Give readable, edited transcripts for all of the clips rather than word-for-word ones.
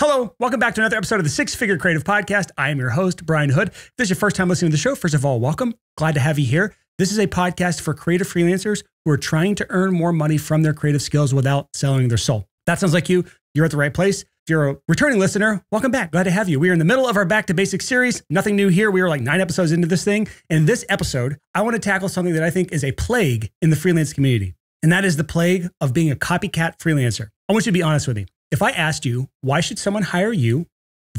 Hello, welcome back to another episode of the Six Figure Creative Podcast. I am your host, Brian Hood. If this is your first time listening to the show, first of all, welcome. Glad to have you here. This is a podcast for creative freelancers who are trying to earn more money from their creative skills without selling their soul. That sounds like you. You're at the right place. If you're a returning listener, welcome back. Glad to have you. We are in the middle of our Back to Basics series. Nothing new here. We are like 9 episodes into this thing. And in this episode, I want to tackle something that I think is a plague in the freelance community. And that is the plague of being a copycat freelancer. I want you to be honest with me. If I asked you, why should someone hire you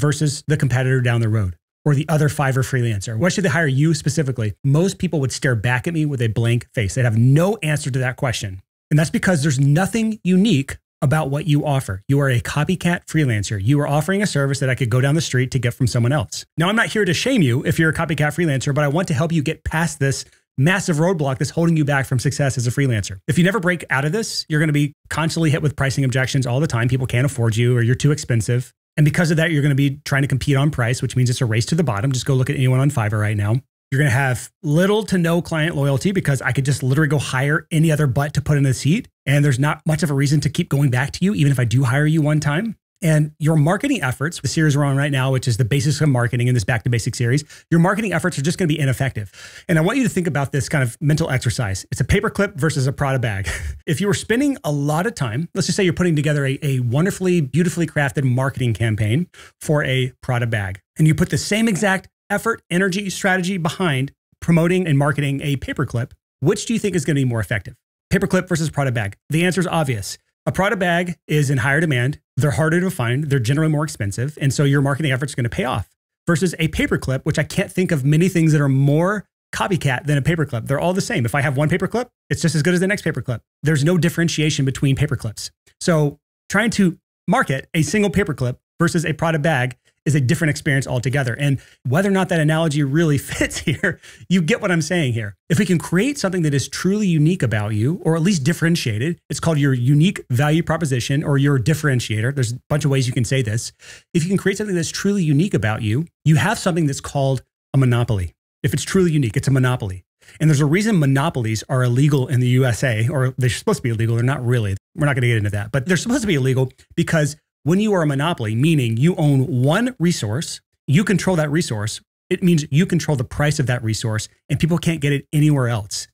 versus the competitor down the road or the other Fiverr freelancer? Why should they hire you specifically? Most people would stare back at me with a blank face. They'd have no answer to that question. And that's because there's nothing unique about what you offer. You are a copycat freelancer. You are offering a service that I could go down the street to get from someone else. Now, I'm not here to shame you if you're a copycat freelancer, but I want to help you get past this massive roadblock that's holding you back from success as a freelancer. If you never break out of this, you're going to be constantly hit with pricing objections all the time. People can't afford you or you're too expensive. And because of that, you're going to be trying to compete on price, which means it's a race to the bottom. Just go look at anyone on Fiverr right now. You're going to have little to no client loyalty because I could just literally go hire any other butt to put in the seat. And there's not much of a reason to keep going back to you, even if I do hire you one time. And your marketing efforts, the series we're on right now, which is the basics of marketing in this Back to Basics series, your marketing efforts are just going to be ineffective. And I want you to think about this kind of mental exercise. It's a paperclip versus a Prada bag. If you were spending a lot of time, let's just say you're putting together a wonderfully, beautifully crafted marketing campaign for a Prada bag, and you put the same exact effort, energy, strategy behind promoting and marketing a paperclip, which do you think is going to be more effective? Paperclip versus Prada bag. The answer is obvious. A Prada bag is in higher demand. They're harder to find. They're generally more expensive. And so your marketing efforts are going to pay off versus a paperclip, which I can't think of many things that are more copycat than a paperclip. They're all the same. If I have one paperclip, it's just as good as the next paperclip. There's no differentiation between paperclips. So trying to market a single paperclip versus a Prada bag is a different experience altogether. And whether or not that analogy really fits here, you get what I'm saying here. If we can create something that is truly unique about you, or at least differentiated, it's called your unique value proposition or your differentiator. There's a bunch of ways you can say this. If you can create something that's truly unique about you, you have something that's called a monopoly. If it's truly unique, it's a monopoly. And there's a reason monopolies are illegal in the USA, or they're supposed to be illegal. They're not really. We're not going to get into that, but they're supposed to be illegal because when you are a monopoly, meaning you own one resource, you control that resource, it means you control the price of that resource and people can't get it anywhere else.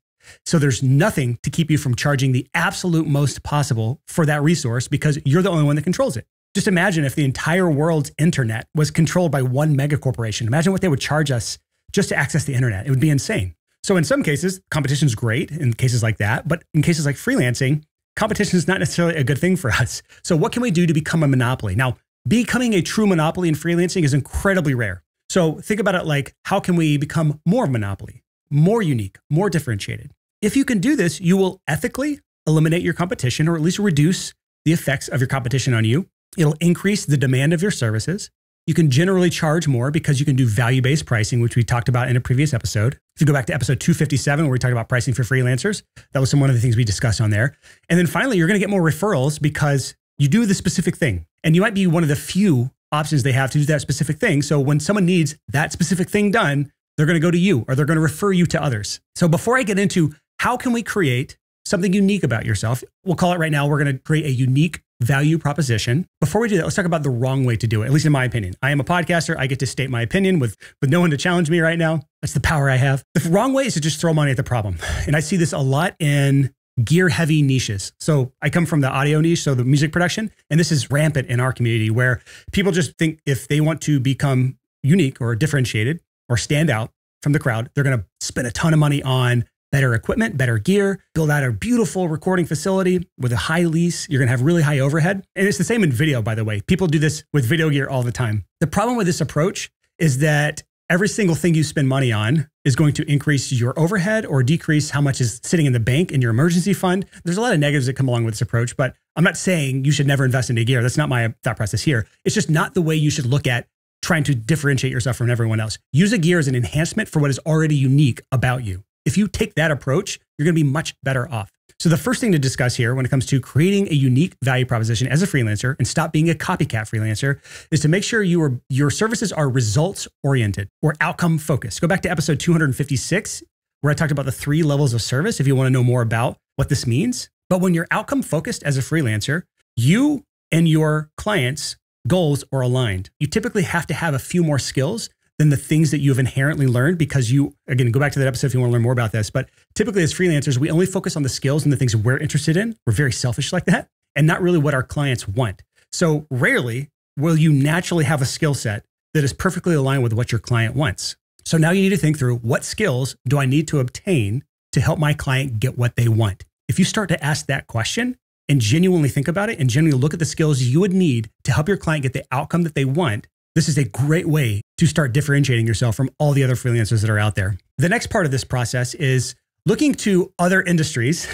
So there's nothing to keep you from charging the absolute most possible for that resource because you're the only one that controls it. Just imagine if the entire world's internet was controlled by one mega corporation. Imagine what they would charge us just to access the internet. It would be insane. So in some cases, competition is great in cases like that. But in cases like freelancing, competition is not necessarily a good thing for us. So what can we do to become a monopoly? Now, becoming a true monopoly in freelancing is incredibly rare. So think about it like, how can we become more monopoly, more unique, more differentiated? If you can do this, you will ethically eliminate your competition or at least reduce the effects of your competition on you. It'll increase the demand of your services. You can generally charge more because you can do value-based pricing, which we talked about in a previous episode. If you go back to episode 257, where we talked about pricing for freelancers, that was one of the things we discussed on there. And then finally, you're going to get more referrals because you do the specific thing. And you might be one of the few options they have to do that specific thing. So when someone needs that specific thing done, they're going to go to you or they're going to refer you to others. So before I get into how can we create something unique about yourself, we'll call it right now, we're going to create a unique value proposition. Before we do that, let's talk about the wrong way to do it, at least in my opinion. I am a podcaster. I get to state my opinion with no one to challenge me right now. That's the power I have. The wrong way is to just throw money at the problem. And I see this a lot in gear heavy niches. So I come from the audio niche, so the music production, and this is rampant in our community where people just think if they want to become unique or differentiated or stand out from the crowd, they're going to spend a ton of money on better equipment, better gear, build out a beautiful recording facility with a high lease. You're going to have really high overhead. And it's the same in video, by the way. People do this with video gear all the time. The problem with this approach is that every single thing you spend money on is going to increase your overhead or decrease how much is sitting in the bank in your emergency fund. There's a lot of negatives that come along with this approach, but I'm not saying you should never invest into gear. That's not my thought process here. It's just not the way you should look at trying to differentiate yourself from everyone else. Use a gear as an enhancement for what is already unique about you. If you take that approach, you're going to be much better off. So the first thing to discuss here when it comes to creating a unique value proposition as a freelancer and stop being a copycat freelancer is to make sure your services are results oriented or outcome focused. Go back to episode 256, where I talked about the 3 levels of service if you want to know more about what this means. But when you're outcome focused as a freelancer, you and your clients goals are aligned. You typically have to have a few more skills than the things that you have inherently learned because you, again, go back to that episode if you want to learn more about this. But typically as freelancers, we only focus on the skills and the things we're interested in. We're very selfish like that and not really what our clients want. So rarely will you naturally have a skill set that is perfectly aligned with what your client wants. So now you need to think through, what skills do I need to obtain to help my client get what they want? If you start to ask that question and genuinely think about it and genuinely look at the skills you would need to help your client get the outcome that they want, this is a great way to start differentiating yourself from all the other freelancers that are out there. The next part of this process is looking to other industries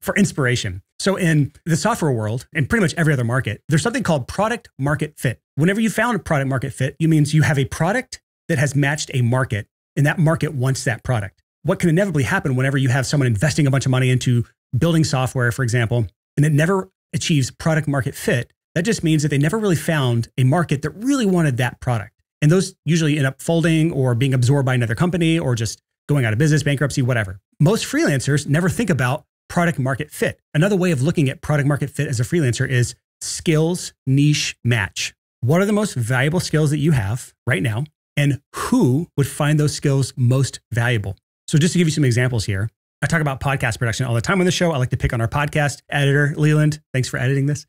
for inspiration. So in the software world and pretty much every other market, there's something called product market fit. Whenever you found a product market fit, it means you have a product that has matched a market and that market wants that product. What can inevitably happen whenever you have someone investing a bunch of money into building software, for example, and it never achieves product market fit, that just means that they never really found a market that really wanted that product. And those usually end up folding or being absorbed by another company or just going out of business, bankruptcy, whatever. Most freelancers never think about product market fit. Another way of looking at product market fit as a freelancer is skills niche match. What are the most valuable skills that you have right now? And who would find those skills most valuable? So just to give you some examples here, I talk about podcast production all the time on the show. I like to pick on our podcast editor, Leland. Thanks for editing this.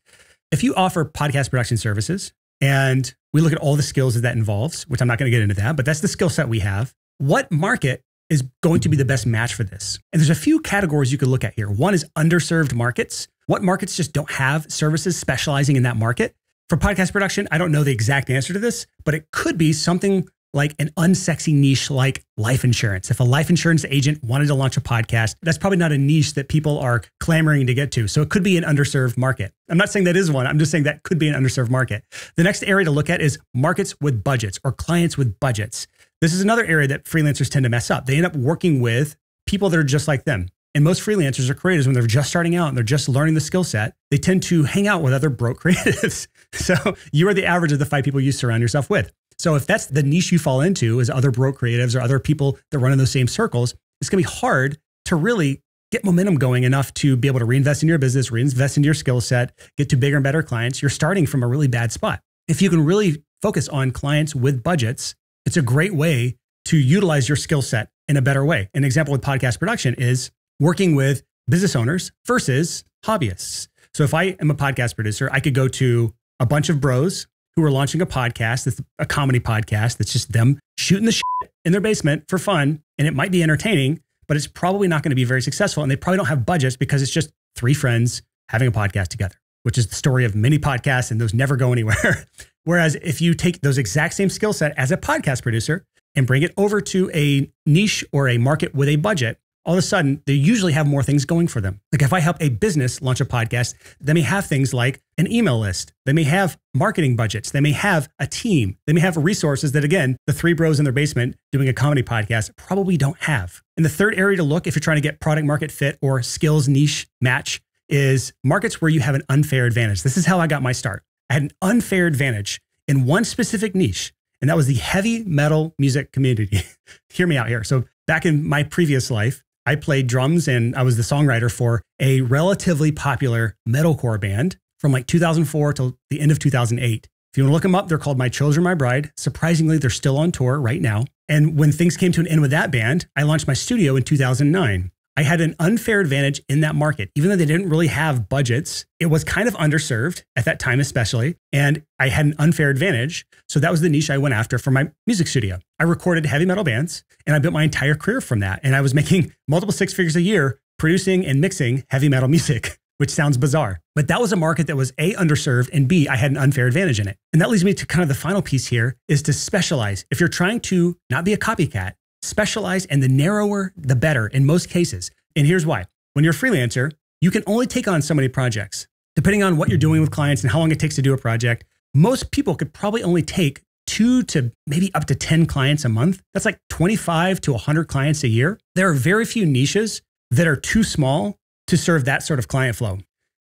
If you offer podcast production services and we look at all the skills that involves, which I'm not going to get into that, but that's the skill set we have, what market is going to be the best match for this? And there's a few categories you could look at here. One is underserved markets. What markets just don't have services specializing in that market? For podcast production, I don't know the exact answer to this, but it could be something like an unsexy niche like life insurance. If a life insurance agent wanted to launch a podcast, that's probably not a niche that people are clamoring to get to. So it could be an underserved market. I'm not saying that is one. I'm just saying that could be an underserved market. The next area to look at is markets with budgets or clients with budgets. This is another area that freelancers tend to mess up. They end up working with people that are just like them. And most freelancers or creatives, when they're just starting out and they're just learning the skill set, they tend to hang out with other broke creatives. So you are the average of the 5 people you surround yourself with. So if that's the niche you fall into is other broke creatives or other people that run in those same circles, it's going to be hard to really get momentum going enough to be able to reinvest in your business, reinvest into your skill set, get to bigger and better clients. You're starting from a really bad spot. If you can really focus on clients with budgets, it's a great way to utilize your skill set in a better way. An example with podcast production is working with business owners versus hobbyists. So if I am a podcast producer, I could go to a bunch of bros who are launching a podcast that's a comedy podcast that's just them shooting the shit in their basement for fun. And it might be entertaining, but it's probably not going to be very successful. And they probably don't have budgets because it's just 3 friends having a podcast together, which is the story of many podcasts and those never go anywhere. Whereas if you take those exact same skill set as a podcast producer and bring it over to a niche or a market with a budget, all of a sudden, they usually have more things going for them. Like if I help a business launch a podcast, they may have things like an email list. They may have marketing budgets. They may have a team. They may have resources that, again, the 3 bros in their basement doing a comedy podcast probably don't have. And the third area to look if you're trying to get product market fit or skills niche match is markets where you have an unfair advantage. This is how I got my start. I had an unfair advantage in one specific niche, and that was the heavy metal music community. Hear me out here. So back in my previous life, I played drums and I was the songwriter for a relatively popular metalcore band from like 2004 till the end of 2008. If you want to look them up, they're called My Children, My Bride. Surprisingly, they're still on tour right now. And when things came to an end with that band, I launched my studio in 2009. I had an unfair advantage in that market. Even though they didn't really have budgets, it was kind of underserved at that time especially, and I had an unfair advantage. So that was the niche I went after for my music studio. I recorded heavy metal bands, and I built my entire career from that. And I was making multiple 6 figures a year producing and mixing heavy metal music, which sounds bizarre. But that was a market that was A, underserved, and B, I had an unfair advantage in it. And that leads me to kind of the final piece here is to specialize. If you're trying to not be a copycat, specialize, and the narrower, the better in most cases. And here's why. When you're a freelancer, you can only take on so many projects. Depending on what you're doing with clients and how long it takes to do a project, most people could probably only take 2 to maybe up to 10 clients a month. That's like 25 to 100 clients a year. There are very few niches that are too small to serve that sort of client flow.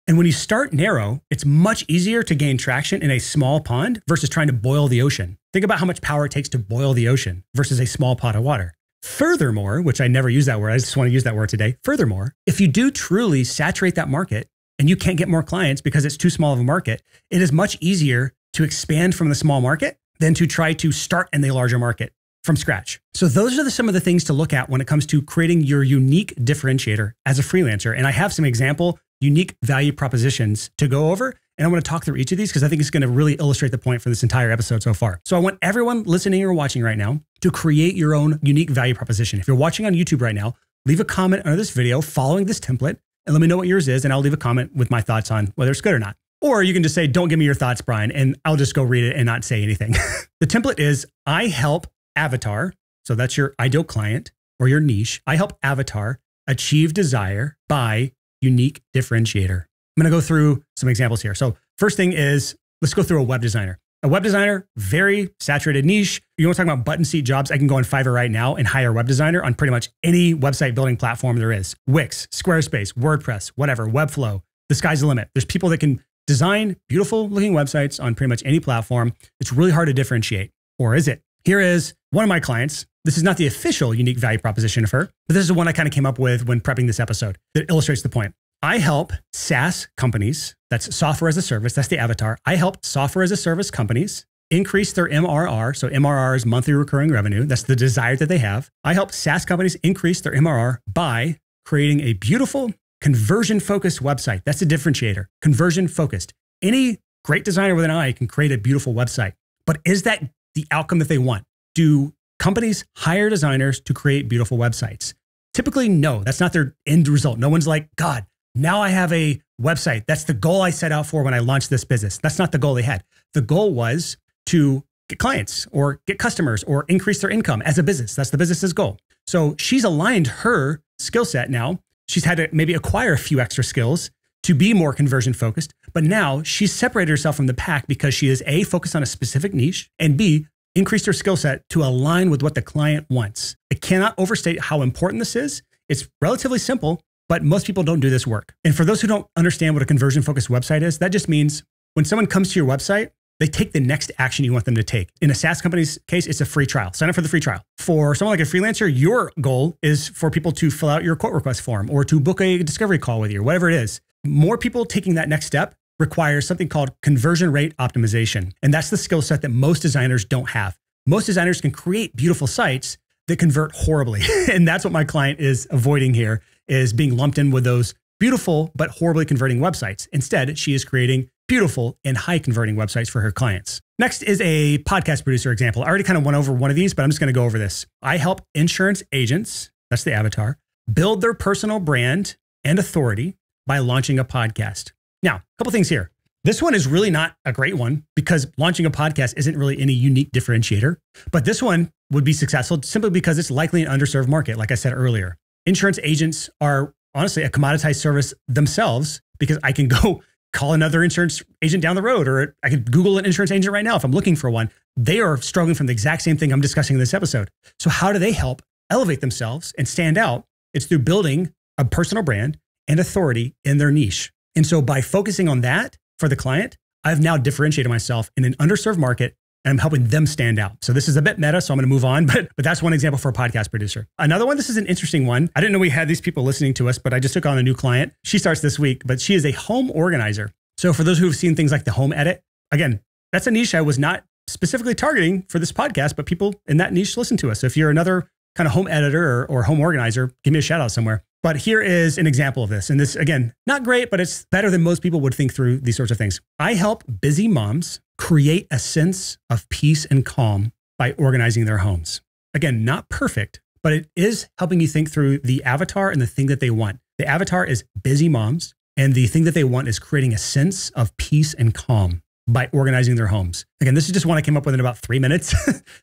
And when you start narrow, it's much easier to gain traction in a small pond versus trying to boil the ocean. Think about how much power it takes to boil the ocean versus a small pot of water. Furthermore, which I never use that word, I just want to use that word today. Furthermore, if you do truly saturate that market and you can't get more clients because it's too small of a market, it is much easier to expand from the small market than to try to start in the larger market from scratch. So those are some of the things to look at when it comes to creating your unique differentiator as a freelancer. And I have some example unique value propositions to go over. And I want to talk through each of these because I think it's going to really illustrate the point for this entire episode so far. So I want everyone listening or watching right now to create your own unique value proposition. If you're watching on YouTube right now, leave a comment under this video following this template and let me know what yours is. And I'll leave a comment with my thoughts on whether it's good or not. Or you can just say, don't give me your thoughts, Brian, and I'll just go read it and not say anything. The template is, I help Avatar. So that's your ideal client or your niche. I help Avatar achieve desire by unique differentiator. I'm going to go through some examples here. So first thing is, let's go through a web designer. A web designer, very saturated niche. You want to talk about button seat jobs? I can go on Fiverr right now and hire a web designer on pretty much any website building platform there is. Wix, Squarespace, WordPress, whatever, Webflow. The sky's the limit. There's people that can design beautiful looking websites on pretty much any platform. It's really hard to differentiate. Or is it? Here is one of my clients. This is not the official unique value proposition of her, but this is the one I kind of came up with when prepping this episode that illustrates the point. I help SaaS companies, that's software as a service, that's the avatar. I help software as a service companies increase their MRR. So MRR is monthly recurring revenue. That's the desire that they have. I help SaaS companies increase their MRR by creating a beautiful conversion-focused website. That's a differentiator, conversion-focused. Any great designer with an eye can create a beautiful website. But is that the outcome that they want? Do companies hire designers to create beautiful websites? Typically, no. That's not their end result. No one's like, God, now I have a website. That's the goal I set out for when I launched this business. That's not the goal they had. The goal was to get clients or get customers or increase their income as a business. That's the business's goal. So she's aligned her skill set now. She's had to maybe acquire a few extra skills to be more conversion focused, but now she's separated herself from the pack because she is A, focused on a specific niche, and B, increased her skill set to align with what the client wants. I cannot overstate how important this is. It's relatively simple, but most people don't do this work. And for those who don't understand what a conversion focused website is, that just means when someone comes to your website, they take the next action you want them to take. In a SaaS company's case, it's a free trial. Sign up for the free trial. For someone like a freelancer, your goal is for people to fill out your quote request form or to book a discovery call with you, or whatever it is. More people taking that next step requires something called conversion rate optimization. And that's the skill set that most designers don't have. Most designers can create beautiful sites that convert horribly. And that's what my client is avoiding here, is being lumped in with those beautiful but horribly converting websites. Instead, she is creating beautiful and high converting websites for her clients. Next is a podcast producer example. I already kind of went over one of these, but I'm just going to go over this. I help insurance agents, that's the avatar, build their personal brand and authority by launching a podcast. Now, a couple things here. This one is really not a great one because launching a podcast isn't really any unique differentiator, but this one would be successful simply because it's likely an underserved market, like I said earlier. Insurance agents are honestly a commoditized service themselves because I can go call another insurance agent down the road, or I could Google an insurance agent right now if I'm looking for one. They are struggling from the exact same thing I'm discussing in this episode. So how do they help elevate themselves and stand out? It's through building a personal brand and authority in their niche. And so by focusing on that for the client, I've now differentiated myself in an underserved market and I'm helping them stand out. So this is a bit meta, so I'm going to move on, but that's one example for a podcast producer. Another one, this is an interesting one. I didn't know we had these people listening to us, but I just took on a new client. She starts this week, but she is a home organizer. So for those who have seen things like the home edit, again, that's a niche I was not specifically targeting for this podcast, but people in that niche listen to us. So if you're another kind of home editor or home organizer, give me a shout out somewhere. But here is an example of this. And this, again, not great, but it's better than most people would think through these sorts of things. I help busy moms create a sense of peace and calm by organizing their homes. Again, not perfect, but it is helping you think through the avatar and the thing that they want. The avatar is busy moms, and the thing that they want is creating a sense of peace and calm by organizing their homes. Again, this is just one I came up with in about 3 minutes.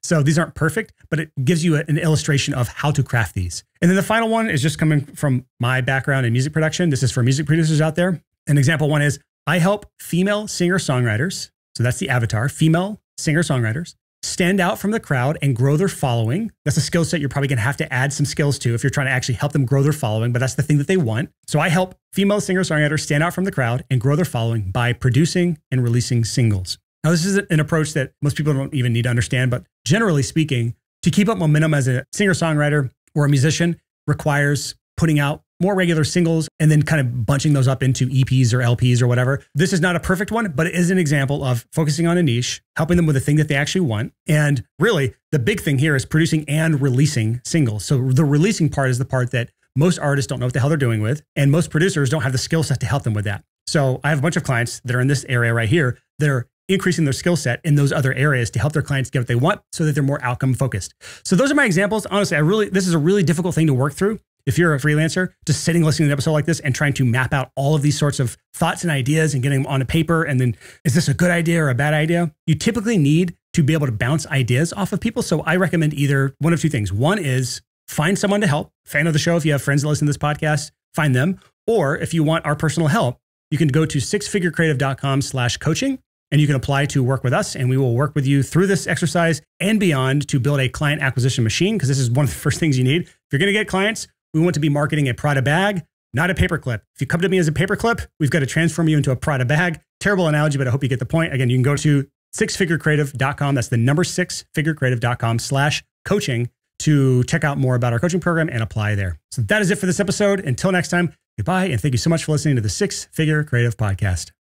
So these aren't perfect, but it gives you an illustration of how to craft these. And then the final one is just coming from my background in music production. This is for music producers out there. An example one is I help female singer-songwriters. So that's the avatar, female singer-songwriters, stand out from the crowd and grow their following. That's a skill set you're probably going to have to add some skills to if you're trying to actually help them grow their following, but that's the thing that they want. So I help female singer-songwriters stand out from the crowd and grow their following by producing and releasing singles. Now, this is an approach that most people don't even need to understand, but generally speaking, to keep up momentum as a singer-songwriter or a musician requires putting out more regular singles and then kind of bunching those up into EPs or LPs or whatever. This is not a perfect one, but it is an example of focusing on a niche, helping them with the thing that they actually want. And really, the big thing here is producing and releasing singles. So the releasing part is the part that most artists don't know what the hell they're doing with, and most producers don't have the skill set to help them with that. So I have a bunch of clients that are in this area right here that are increasing their skill set in those other areas to help their clients get what they want so that they're more outcome focused. So those are my examples. Honestly, this is a really difficult thing to work through. If you're a freelancer, just sitting, listening to an episode like this and trying to map out all of these sorts of thoughts and ideas and getting them on a paper, and then is this a good idea or a bad idea? You typically need to be able to bounce ideas off of people. So I recommend either one of two things. One is find someone to help. Fan of the show, if you have friends that listen to this podcast, find them. Or if you want our personal help, you can go to sixfigurecreative.com/coaching and you can apply to work with us, and we will work with you through this exercise and beyond to build a client acquisition machine, because this is one of the first things you need. If you're going to get clients, we want to be marketing a Prada bag, not a paperclip. If you come to me as a paperclip, we've got to transform you into a Prada bag. Terrible analogy, but I hope you get the point. Again, you can go to sixfigurecreative.com. That's the number 6figurecreative.com/coaching to check out more about our coaching program and apply there. So that is it for this episode. Until next time, goodbye. And thank you so much for listening to the Six Figure Creative Podcast.